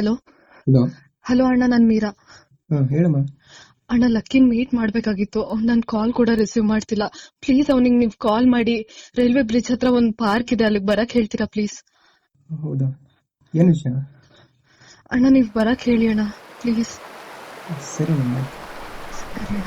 Hello hello. Hello ಅಣ್ಣ, ನಾನು ಮೀರಾ. ಹೇಳಮ್ಮ. ಅಣ್ಣ, ಲಕ್ಕಿನ್ ಮೀಟ್ ಮಾಡ್ಬೇಕಾಗಿತ್ತು. ಅವ್ನು ನನ್ನ ಕಾಲ್ ಕೂಡ ರಿಸೀವ್ ಮಾಡ್ತಿಲ್ಲ. ಪ್ಲೀಸ್ ಅವನಿಗೆ ನೀವು ಕಾಲ್ ಮಾಡಿ, ರೈಲ್ವೆ ಬ್ರಿಡ್ಜ್ ಹತ್ರ ಒಂದು ಪಾರ್ಕ್ ಇದೆ, ಅಲ್ಲಿಗೆ ಬರಕ್ ಹೇಳ್ತೀರಾ ಪ್ಲೀಸ್? ಹೌದಾ, ಏನು ವಿಷಯ? ಅಣ್ಣ, ನೀವು ಬರಕ್ ಹೇಳಿ ಅಣ್ಣ ಪ್ಲೀಸ್. ಸರಿ ನಮ್ಮ. ಸರಿ ಅಣ್ಣ.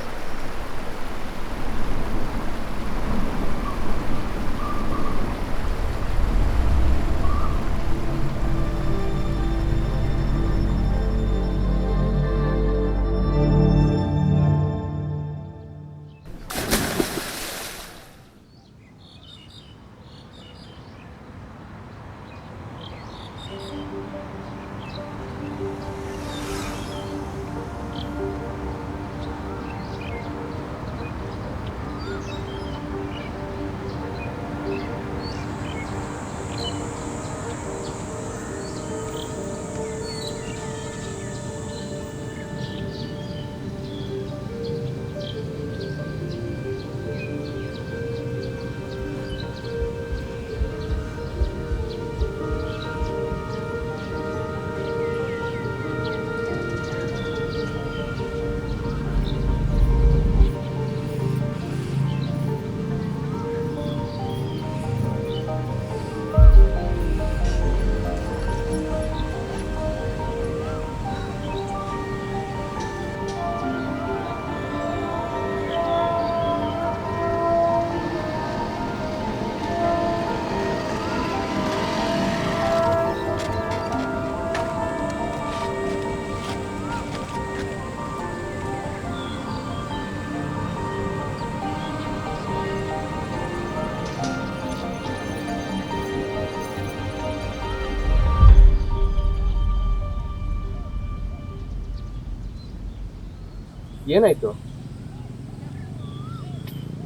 ಏನಾಯ್ತು?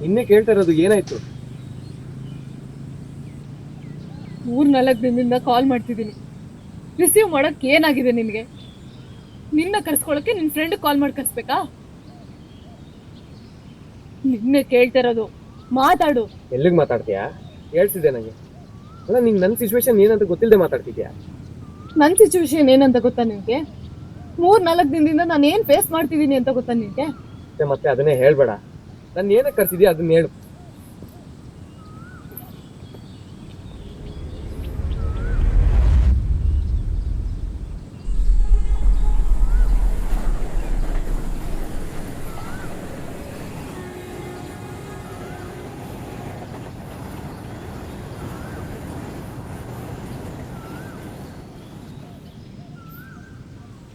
ಇನ್ನೇ ಕೇಳ್ತಾ ಇರೋದು, ಏನಾಯ್ತು? 3-4 ದಿನದಿಂದ ಕಾಲ್ ಮಾಡ್ತಿದ್ದೀನಿ, ರಿಸೀವ್ ಮಾಡಕ್ ಏನಾಗಿದೆ ನಿನ್ಗೆ? ನಿನ್ನ ಕರ್ಸ್ಕೊಳಕ್ಕೆ ನಿನ್ ಫ್ರೆಂಡ್ ಕಾಲ್ ಮಾಡಿ ಕರ್ಸ್ಬೇಕಾ? ನಿನ್ನೆ ಕೇಳ್ತಾ ಇರೋದು, ಮಾತಾಡು. ಎಲ್ಲಿಗೆ ಮಾತಾಡ್ತೀಯಾ? ಹೇಳ್ಸಿದ್ದೆ ನನಗೆ. ಅಲ್ಲ, ನಿಂಗೆ ನನ್ನ ಸಿಚುವೇಶನ್ ಏನಂತ ಗೊತ್ತಿಲ್ಲದೆ ಮಾತಾಡ್ತಿದ್ಯಾ? ನನ್ನ ಸಿಚುವೇಶನ್ ಏನಂತ ಗೊತ್ತಾ ನಿನ್ಗೆ? 3-4 ದಿನದಿಂದ ನಾನು ಏನ್ ಫೇಸ್ ಮಾಡ್ತಿದ್ದೀನಿ ಅಂತ ಗೊತ್ತಾ ನಿನ್ಗೆ? ಮತ್ತೆ ಅದನ್ನೇ ಹೇಳ್ಬೇಡ. ನಾನು ಏನಕ್ಕೆ ಕರ್ಸಿದ್ಯಾ ಅದನ್ನ ಹೇಳು.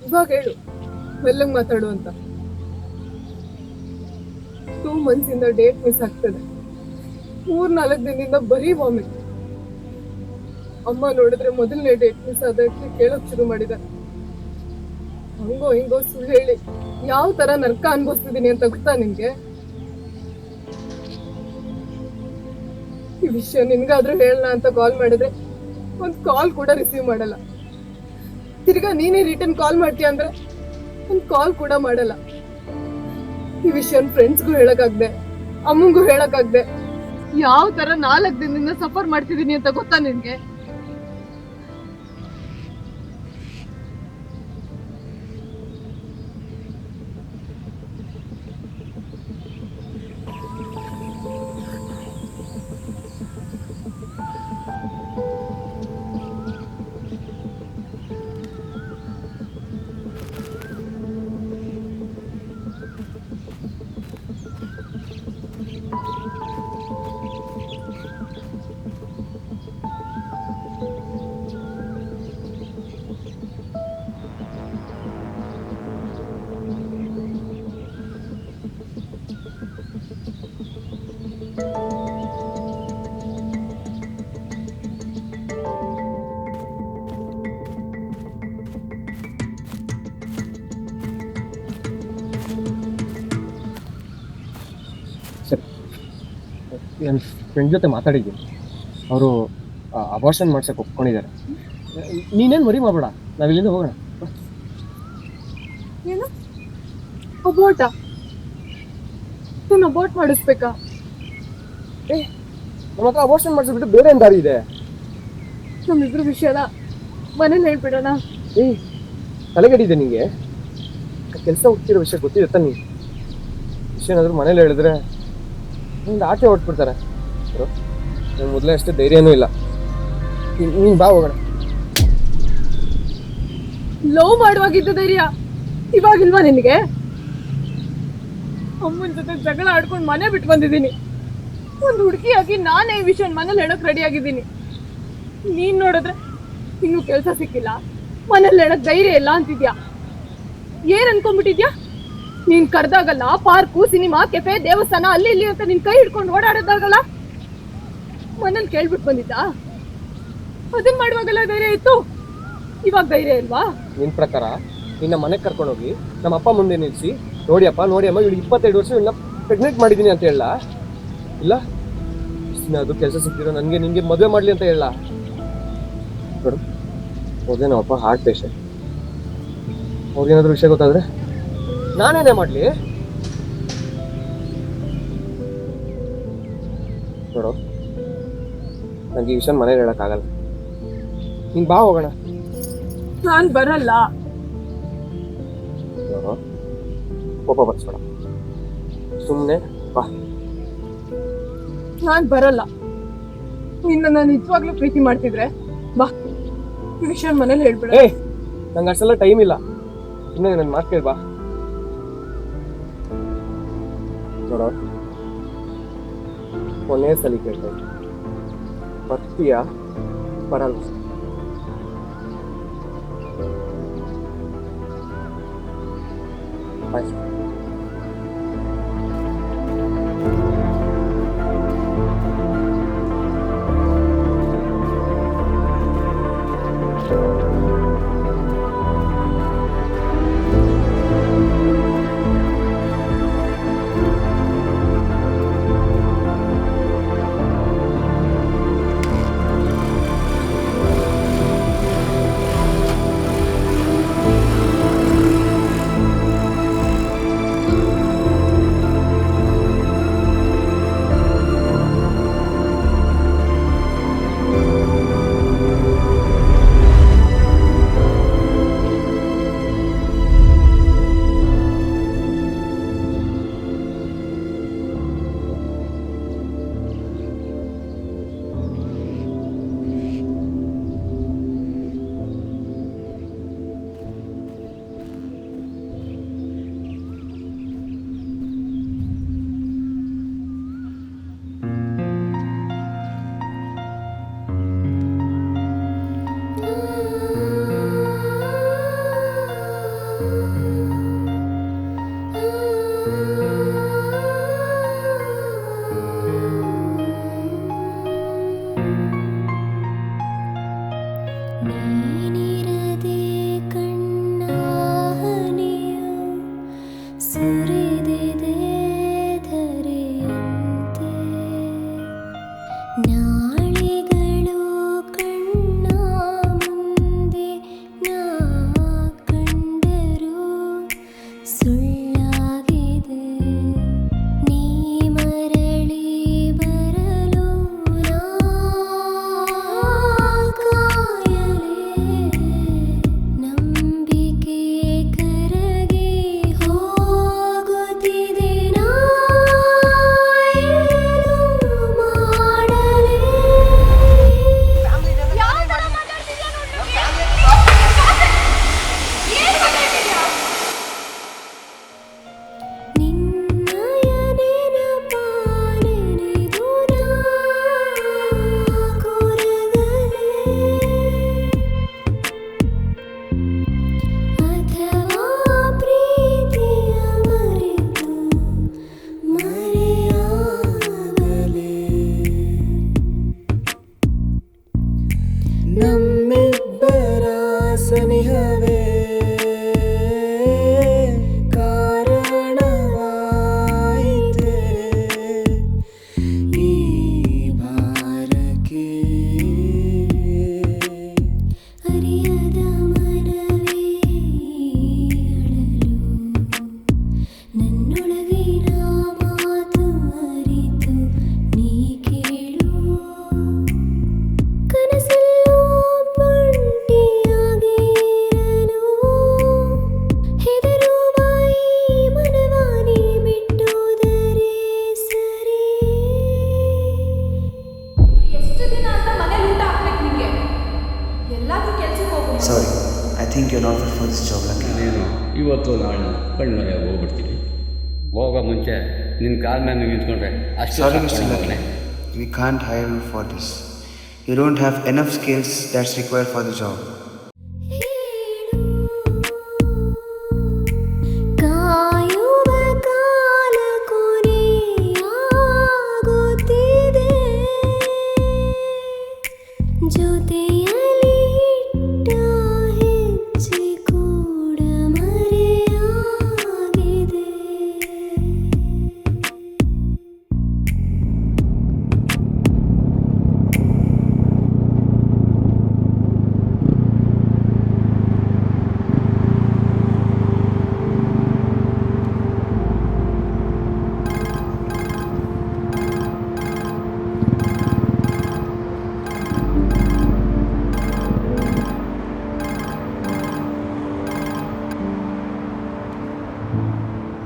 ಇವಾಗ ಹೇಳು, ಮೆಲ್ಲಂಗ್ ಮಾತಾಡು ಅಂತ. 2 months ಇಂದ ಡೇಟ್ ಮಿಸ್ ಆಗ್ತದೆ. 3-4 ದಿನದಿಂದ ಬರೀ ವಾಮಿಟ್. ಅಮ್ಮ ನೋಡಿದ್ರೆ ಮೊದಲನೇ ಡೇಟ್ ಮಿಸ್ ಆದಕ್ಕೆ ಕೇಳಕ್ ಶುರು ಮಾಡಿದ್ದಾರೆ. ಹಂಗೋ ಹಿಂಗೋ ಸುಳ್ಳು ಹೇಳಿ ಯಾವ ತರ ನರ್ಕ ಅನ್ಭವಿಸ್ತಿದೀನಿ ಅಂತ ಗೊತ್ತಾ ನಿನ್ಗೆ? ಈ ವಿಷಯ ನಿನ್ಗಾದ್ರೂ ಹೇಳೋಣ ಅಂತ ಕಾಲ್ ಮಾಡಿದ್ರೆ ಒಂದ್ ಕಾಲ್ ಕೂಡ ರಿಸೀವ್ ಮಾಡಲ್ಲ. ತಿರ್ಗಾ ನೀನೇ ರಿಟರ್ನ್ ಕಾಲ್ ಮಾಡ್ತೀಯ ಅಂದ್ರೆ ಒಂದ್ ಕಾಲ್ ಕೂಡ ಮಾಡಲ್ಲ. ಈ ವಿಷಯ ಫ್ರೆಂಡ್ಸ್ಗೂ ಹೇಳಕ್ಕಾಗ್ದೆ, ಅಮ್ಮಂಗೂ ಹೇಳಕ್ಕಾಗ್ದೆ. ಯಾವ ತರ 4 ದಿನದಿಂದ ಸಫರ್ ಮಾಡ್ತಿದೀನಿ ಅಂತ ಗೊತ್ತಾ ನಿನ್ಗೆ? ನನ್ನ ಫ್ರೆಂಡ್ ಜೊತೆ ಮಾತಾಡಿದ್ದೀನಿ. ಅವರು ಅಬಾರ್ಷನ್ ಮಾಡ್ಸಕ್ಕೆ ಒಪ್ಕೊಂಡಿದ್ದಾರೆ. ನೀನೇನು ವರಿ ಮಾಡಬೇಡ, ನಾವು ಇಲ್ಲಿಂದ ಹೋಗೋಣ. ಏನು ಅಬೋಟ? ನಾನು ಅಬೋಟ್ ಮಾಡಿಸ್ಬೇಕಾ? ನಮ್ಮ ಹತ್ರ ಅಬಾರ್ಷನ್ ಮಾಡಿಸ್ಬಿಟ್ಟು ಬೇರೆ ಏನು ದಾರಿ ಇದೆ? ನಮ್ಮಿಬ್ರು ವಿಷಯದ ಮನೇಲಿ ಹೇಳ್ಬಿಡೋಣ. ತಲೆಗಡಿದೆ ನಿಂಗೆ? ಕೆಲಸ ಹುಟ್ಟಿರೋ ವಿಷಯ ಗೊತ್ತಿದೆ ತಾನೆ? ವಿಷಯ ಏನಾದರೂ ಮನೇಲಿ ಹೇಳಿದ್ರೆ ನಿಮ್ದು ಆಚೆ ಹೊರಟ್ಬಿಡ್ತಾರೆ. ನಂಗೆ ಮೊದಲೇ ಅಷ್ಟೇ ಧೈರ್ಯನೂ ಇಲ್ಲ. ನೀನು ಬಾ ಹೋಗೋಣ. ಲವ್ ಮಾಡುವಾಗಿದ್ದ ಧೈರ್ಯ ಇವಾಗಿಲ್ವಾ ನಿನಗೆ? ಅಮ್ಮನ ಜೊತೆ ಜಗಳ ಆಡ್ಕೊಂಡು ಮನೆ ಬಿಟ್ಟು ಬಂದಿದ್ದೀನಿ. ಒಂದು ಹುಡುಗಿಯಾಗಿ ನಾನೇ ಈ ವಿಷಯ ಮನೇಲಿ ಹೇಳಕ್ ರೆಡಿ ಆಗಿದ್ದೀನಿ. ನೀನ್ ನೋಡಿದ್ರೆ ಇನ್ನೂ ಕೆಲಸ ಸಿಕ್ಕಿಲ್ಲ, ಮನೇಲಿ ಹೇಳಕ್ ಧೈರ್ಯ ಇಲ್ಲ ಅಂತಿದ್ಯಾ. ಏನ್ ಅನ್ಕೊಂಡ್ಬಿಟ್ಟಿದ್ಯಾ? ನೀನ್ ಕರ್ದಾಗಲ್ಲ ಪಾರ್ಕು, ಸಿನಿಮಾ, ಕೆಫೆ, ದೇವಸ್ಥಾನ ಅಲ್ಲಿ ಇಲ್ಲಿ ಅಂತ ನಿನ್ ಕೈ ಹಿಡ್ಕೊಂಡು ಓಡಾಡೋದಾಗಲ್ಲ ಮನೇಲಿ ಕೇಳ್ಬಿಟ್ಟು ಬಂದಿದ್ದ. ಅದನ್ ಮಾಡುವಾಗಲ್ಲ ಧೈರ್ಯ ಇತ್ತು, ಇವಾಗ ಧೈರ್ಯ ಇಲ್ವಾ? ನಿನ್ನ ಪ್ರಕಾರ ನಿನ್ನ ಮನೆಗೆ ಕರ್ಕೊಂಡೋಗಿ ನಮ್ಮ ಅಪ್ಪ ಮುಂದೆ ನಿಲ್ಲಿಸಿ ನೋಡಿಯಪ್ಪ ನೋಡಿಯಮ್ಮ ಇವಳಿಗೆ 22 ವರ್ಷ ಇವನ್ನ ಪ್ರೆಗ್ನೆಂಟ್ ಮಾಡಿದ್ದೀನಿ ಅಂತ ಹೇಳ? ಇಲ್ಲ ಅದು ಕೆಲಸ ಸಿಕ್ತಿರೋ ನನಗೆ ನಿಂಗೆ ಮದುವೆ ಮಾಡಲಿ ಅಂತ ಹೇಳ? ನೋಡು, ಮೊದಲೇ ನಮ್ಮಪ್ಪ ಹಾರ್ಟ್ ಪೇಷಂಟ್. ಅವ್ರಿಗೇನಾದ್ರೂ ವಿಷಯ ಗೊತ್ತಾದ್ರೆ ನಾನೇನೇ ಮಾಡಲಿ? ನೋಡು, ನನಗೆ ಈ ವಿಷಯ ಮನೇಲಿ ಹೇಳೋಕ್ಕಾಗಲ್ಲ. ನೀನು ಬಾ ಹೋಗೋಣ. ನಾನ್ ಬರಲ್ಲ. ಕೋಪ ಬರ್ಸ್ಬೇಡ, ಸುಮ್ಮನೆ ಬಾ. ನಾನ್ ಬರಲ್ಲ. ನಿನ್ನ ನಿಜವಾಗ್ಲೂ ಪ್ರೀತಿ ಮಾಡ್ತಿದ್ರೆ ಬಾ, ಈ ವಿಷಯ ಮನೇಲಿ ಹೇಳ್ಬಿಡ. ನಂಗೆ ಅಷ್ಟೆಲ್ಲ ಟೈಮ್ ಇಲ್ಲ, ಸುಮ್ಮನೆ ನನ್ನ ಮಾತು ಕೇಳಿ ಬಾ. ನೋಡೋ, ಕೊನೆ ಸಲ ಕೇಳ್ತಾ ಇದ್ದೆ, ಬರ್ತೀಯಾ ಬರಲ್ಲ? ಆಯ್ತು. ಕನಸಲ್ಲೂ ಪಂಟಿಯಾಗಿರಲು think you're not fit for this job, Lucky. ನೀನು ಇವತ್ತು ನಾಳೆ ಕಣ್ಣಾಗ ಹೋಗ್ಬಿಡ್ತೀನಿ. ಹೋಗೋ ಮುಂಚೆ ನಿನ್ನ ಕಾಲ ಮೇಲೆ ನಿಂತ್ಕೊಂಡ್ರೆ ಅಷ್ಟು Sorry, ಸಾಕು Mr. ನನಗೆ. Lucky. We can't hire you for this. You don't have enough skills that's required for the job. ಕಾಯುವ ಕಾಲ ಕೊನೆಯಾಗುತ್ತಿದೆ, ಜೊತೆಯಲ್ಲಿ ಇಟ್ಟ ಹೆಜ್ಜೆ ಕೂಡ ಮರೆಯಾಗಿದೆ.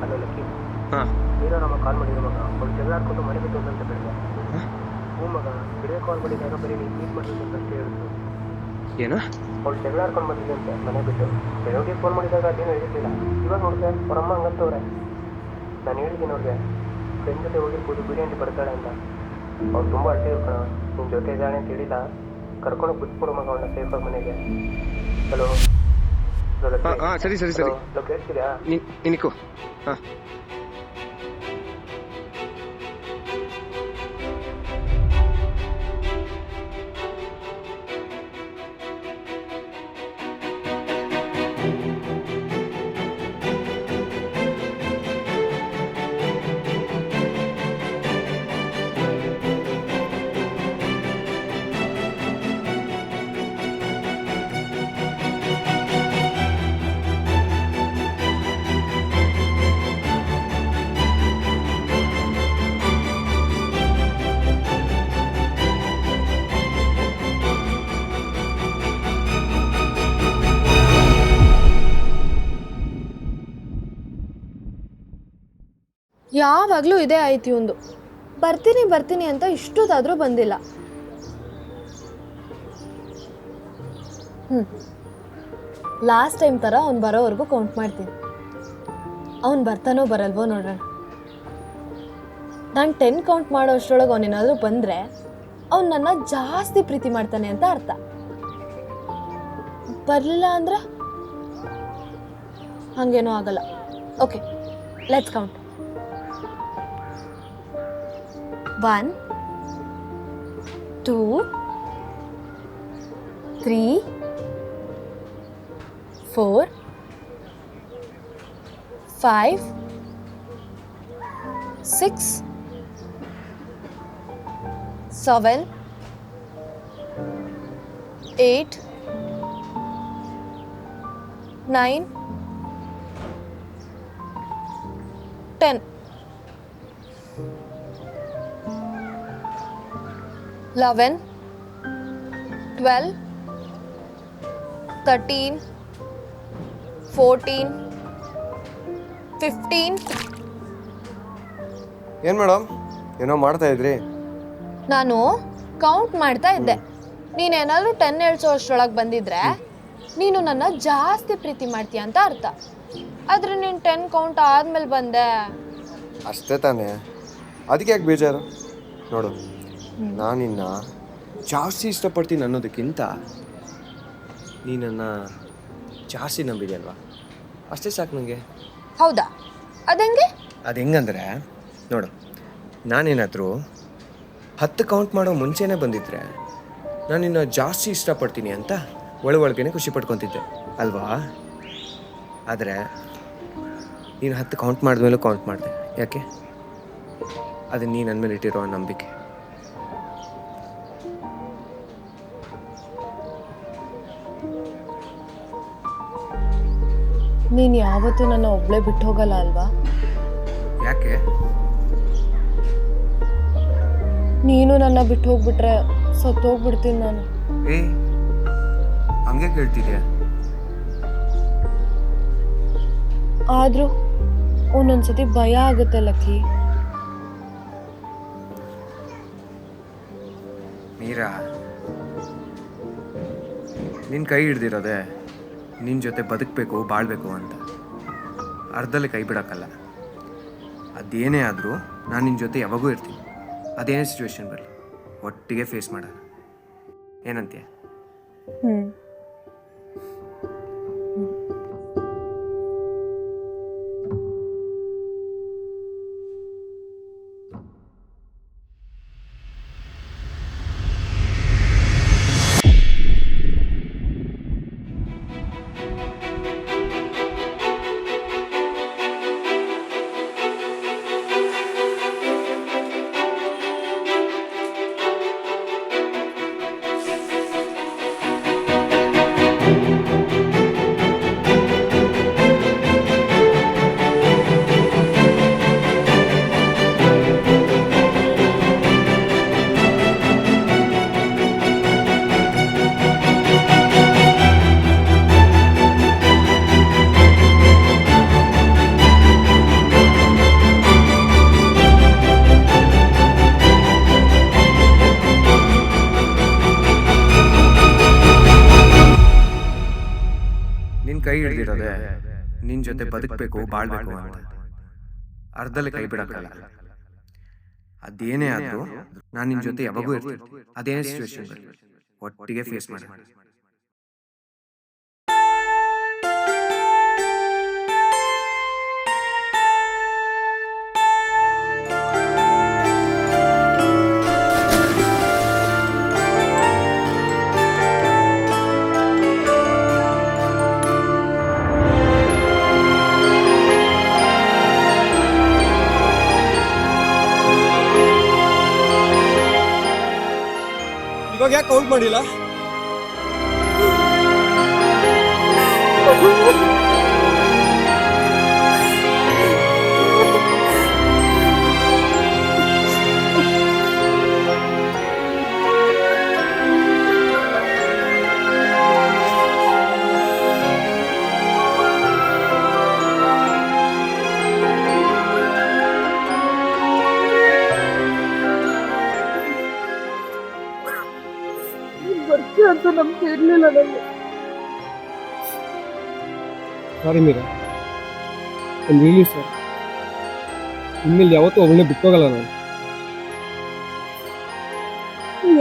ಹಲೋ ಲಕ್ಕಿ, ಹಾಂ ನೀನು ನಮ್ಮ ಕಾಲ್ ಮಾಡಿದ್ರು ಮಗ. ಅವ್ಳು ಜಗಳ ಆಡ್ಕೊಂಡು ಮನೆ ಬಿಟ್ಟು ಅಂತ ಬೆಳಿಗ್ಗೆ. ಹ್ಞೂ ಮಗ, ವಿಡಿಯೋ ಕಾಲ್ ಮಾಡಿದಾಗ ಬರೀ ನೀನು ಮೀಟ್ ಮಾಡಿದ್ದು ಅಂತ ಅಷ್ಟೇ ಹೇಳಿದ್ರು. ಏನು? ಅವ್ಳು ಜಗಳ ಆಡ್ಕೊಂಡು ಬಂದಿದ್ದಂತೆ ಮನೆ ಬಿಟ್ಟು. ಬೆಳಗ್ಗೆ ಫೋನ್ ಮಾಡಿದಾಗ ಅದೇನು ಹೇಳಿರಲಿಲ್ಲ. ಇವಾಗ ನೋಡಿದೆ ಅವರಮ್ಮ ಹಂಗಂತವ್ರೆ. ನಾನು ಹೇಳಿದ್ದೀನಿ ಅವ್ರಿಗೆ ಫ್ರೆಂಡ್ ಜೊತೆ ಹೋಗಿರ್ಬೋದು ಬಿರಿಯಾನಿ ಬರ್ತಾಳೆ ಅಂತ. ಅವ್ರು ತುಂಬ ಅಳ್ತಿದ್ರು ಕಣ. ನಿನ್ನ ಜೊತೆ ಇದ್ದಾಳೆ ಅಂತ ಹೇಳಿಲ್ಲ. ಕರ್ಕೊಂಡು ಬಿಟ್ಬಿಡು ಮಗ ಅವನ್ನ ಸೇಫಾಗಿ ಮನೆಗೆ. ಹಲೋ ಹಾಂ ಸರಿ ಸರಿ ಸರಿ ಕೇಳ್ತಿದ್ಯಾ? ನಿನಕು ಹಾಂ ಯಾವಾಗಲೂ ಇದೇ ಆಯ್ತು ಇವಂದು. ಬರ್ತೀನಿ ಬರ್ತೀನಿ ಅಂತ ಇಷ್ಟೊತ್ತಾದರೂ ಬಂದಿಲ್ಲ. ಲಾಸ್ಟ್ ಟೈಮ್ ಥರ ಅವ್ನು ಬರೋವರೆಗೂ ಕೌಂಟ್ ಮಾಡ್ತೀನಿ. ಅವ್ನು ಬರ್ತಾನೋ ಬರಲ್ವೋ ನೋಡೋಣ. ನಾನು 10 ಕೌಂಟ್ ಮಾಡೋ ಅಷ್ಟರೊಳಗೆ ಅವನೇನಾದರೂ ಬಂದರೆ ಅವ್ನು ನನ್ನ ಜಾಸ್ತಿ ಪ್ರೀತಿ ಮಾಡ್ತಾನೆ ಅಂತ ಅರ್ಥ. ಬರಲಿಲ್ಲ ಅಂದರೆ ಹಾಗೇನೂ ಆಗಲ್ಲ. Okay, let's count. 1 2 3 4 5 6 7 8 9 10 11 12 13 14 15. ಏನು ಮೇಡಮ್ ಏನೋ ಮಾಡ್ತಾ ಇದ್ರಿ? ನಾನು ಕೌಂಟ್ ಮಾಡ್ತಾ ಇದ್ದೆ. ನೀನೇನಾದರೂ 10 ಹೇಳ್ಸೋ ಅಷ್ಟರೊಳಗೆ ಬಂದಿದ್ರೆ ನೀನು ನನ್ನ ಜಾಸ್ತಿ ಪ್ರೀತಿ ಮಾಡ್ತೀಯ ಅಂತ ಅರ್ಥ. ಆದರೆ ನೀನು 10 ಕೌಂಟ್ ಆದಮೇಲೆ ಬಂದೆ. ಅಷ್ಟೇ ತಾನೇ, ಅದಕ್ಕೆ ಯಾಕೆ ಬೇಜಾರು? ನೋಡು, ನಾನಿನ್ನ ಜಾಸ್ತಿ ಇಷ್ಟಪಡ್ತೀನಿ ಅನ್ನೋದಕ್ಕಿಂತ ನೀನನ್ನು ಜಾಸ್ತಿ ನಂಬಿದೆಯಲ್ವಾ, ಅಷ್ಟೇ ಸಾಕು ನನಗೆ. ಹೌದಾ? ಅದಂಗೆ? ಅದು ಹೆಂಗಂದರೆ ನೋಡು, ನಾನೇನಾದರೂ 10 ಕೌಂಟ್ ಮಾಡೋ ಮುಂಚೆನೇ ಬಂದಿದ್ರೆ ನಾನು ನಿನ್ನ ಜಾಸ್ತಿ ಇಷ್ಟಪಡ್ತೀನಿ ಅಂತ ಒಳಗೇನೆ ಖುಷಿ ಪಡ್ಕೊತಿದ್ದೆ ಅಲ್ವಾ? ಆದರೆ ನೀನು 10 ಕೌಂಟ್ ಮಾಡಿದ್ಮೇಲೂ ಕೌಂಟ್ ಮಾಡಿದೆ. ಯಾಕೆ? ಅದು ನೀನು ನನ್ನ ಮೇಲೆ ಇಟ್ಟಿರೋ ನಂಬಿಕೆ. ನೀನು ಯಾವತ್ತೂ ನನ್ನ ಒಬ್ಬಳೇ ಬಿಟ್ಟು ಹೋಗಲ್ಲ ಅಲ್ವಾ? ಯಾಕೆ? ನೀನು ನನ್ನ ಬಿಟ್ಟು ಹೋಗ್ಬಿಟ್ರೆ ಸತ್ತೋಗ್ಬಿಡ್ತೀನಿ ನಾನು. ಹಂಗೆ ಕೇಳ್ತಿದ್ಯಾ? ಆದರೂ ಒಂದೊಂದ್ಸತಿ ಭಯ ಆಗುತ್ತೆ ಲಕ್ಕಿ. ಮೀರಾ, ನಿನ್ನ ಕೈ ಹಿಡ್ದಿರೋದೆ ನಿನ್ನ ಜೊತೆ ಬದುಕಬೇಕು ಬಾಳಬೇಕು ಅಂತ. ಅರ್ಧದಲ್ಲಿ ಕೈ ಬಿಡೋಕ್ಕಲ್ಲ. ಅದೇನೇ ಆದರೂ ನಾನು ನಿನ್ನ ಜೊತೆ ಯಾವಾಗೂ ಇರ್ತೀನಿ. ಅದೇನೇ ಸಿಚುವೇಶನ್ ಬರಲಿ ಒಟ್ಟಿಗೆ ಫೇಸ್ ಮಾಡೋಣ. ಏನಂತೀಯ? ನಿನ್ನ ಕೈ ಹಿಡ್ದಿರೋದೆ ನಿನ್ನ ಜೊತೆ ಬದುಕಬೇಕು ಬಾಳಬೇಕು ಅಂತ. ಅರ್ಧದಲ್ಲಿ ಕೈ ಬಿಡೋಕ್ಕಲ್ಲ. ಅದೇನೇ ಆದರೂ ನಾನು ನಿನ್ನ ಜೊತೆ ಯಾವಾಗೂ ಇರ್ತೀನಿ. ಅದೇನೇ ಸಿಚುವೇಶನ್ ಬರಲಿ ಒಟ್ಟಿಗೆ ಫೇಸ್ ಮಾಡೋಣ. ಇವಾಗ ಯಾಕೆ ಕೌಂಟ್ ಮಾಡಿಲ್ಲ? ಬರ್ತೀಯ ಅಂತ ನಮ್ಗೆ ಇರ್ಲಿಲ್ಲ ನನಗೆ. ಸಾರಿ ಮೀರಾ, ನಾನು ರಿಯಲಿ ಸರ್. ಇನ್ಮೇಲೆ ಯಾವತ್ತೂ ಒಬ್ಬಳನ್ನೇ ಬಿಟ್ಟೋಗಲ್ಲ ನಾನು.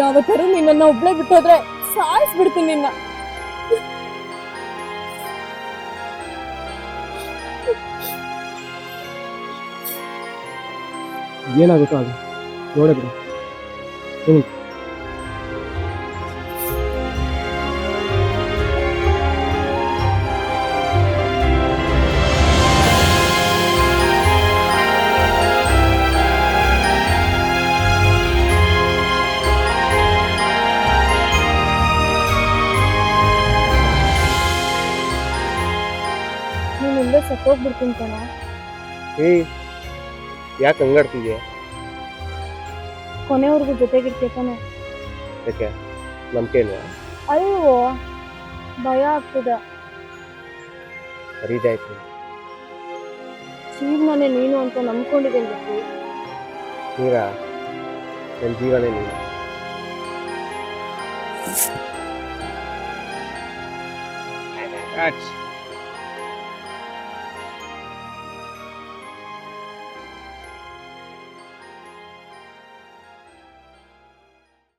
ಯಾವತ್ತಾರು ನಿನ್ನ ಒಬ್ಳೆ ಬಿಟ್ಟೋದ್ರೆ ಸಾಯಿಸ್ಬಿಡ್ತೀನಿ ನಿನ್ನ. ಏನಾಗುತ್ತೋ ಅದು ನೋಡಿದ್ರೆ ನೀನು ಇಲ್ಲೇ ಸತ್ತೋಗ್ಬಿಡ್ತೀನಿ ಕಣ. ಯಾಕೆ ಹಂಗಾಡ್ತಿದ್ಯಾ? ಕೊನೆವರೆಗೂ ಜೊತೆಗಿರ್ತೀಯ ತಾನೆ? ಯಾಕೆ ನಂಬಿಕೆ ಇಲ್ವಾ? ಅಲ್ವೋ, ಭಯ ಆಗ್ತದೆ. ಅರಿದಾಯ್ತು. ಜೀವನನೇ ನೀನು ಅಂತ ನಂಬ್ಕೊಂಡಿದ್ದೀನಿ ಜೊತೆ. ಮೀರಾ, ನನ್ನ ಜೀವನೇ ನೀನು.